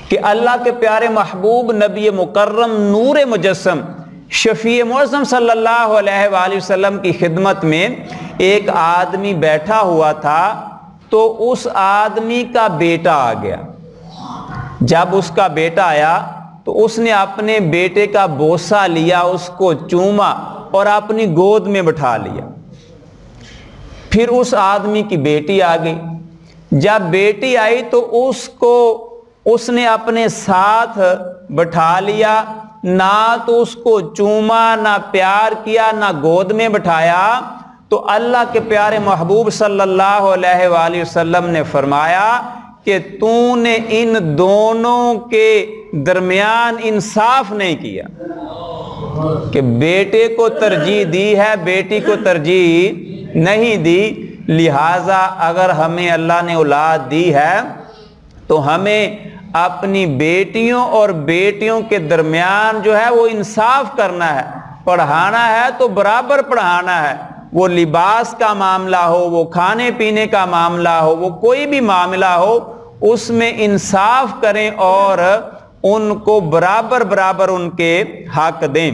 کہ اللہ کے پیارے محبوب نبی مکرم نور مجسم شفیع معظم صلی اللہ علیہ وآلہ وسلم کی خدمت میں ایک آدمی بیٹھا ہوا تھا، تو اس آدمی کا بیٹا آ گیا۔ جب اس کا بیٹا آیا تو اس نے اپنے بیٹے کا بوسہ لیا، اس کو چوما اور اپنی گود میں بٹھا لیا۔ پھر اس آدمی کی بیٹی آ گئی، جب بیٹی آئی تو اس نے اپنے ساتھ بٹھا لیا، نہ تو اس کو چوما، نہ پیار کیا، نہ گود میں بٹھایا۔ تو اللہ کے پیارے محبوب صلی اللہ علیہ وآلہ وسلم نے فرمایا کہ تو نے ان دونوں کے درمیان انصاف نہیں کیا، کہ بیٹے کو ترجیح دی ہے، بیٹی کو ترجیح نہیں دی۔ لہٰذا اگر ہمیں اللہ نے اولاد دی ہے تو ہمیں اپنی بیٹیوں اور بیٹیوں کے درمیان جو ہے وہ انصاف کرنا ہے، پڑھانا ہے تو برابر پڑھانا ہے۔ وہ لباس کا معاملہ ہو، وہ کھانے پینے کا معاملہ ہو، وہ کوئی بھی معاملہ ہو، اس میں انصاف کریں اور ان کو برابر ان کے حق دیں۔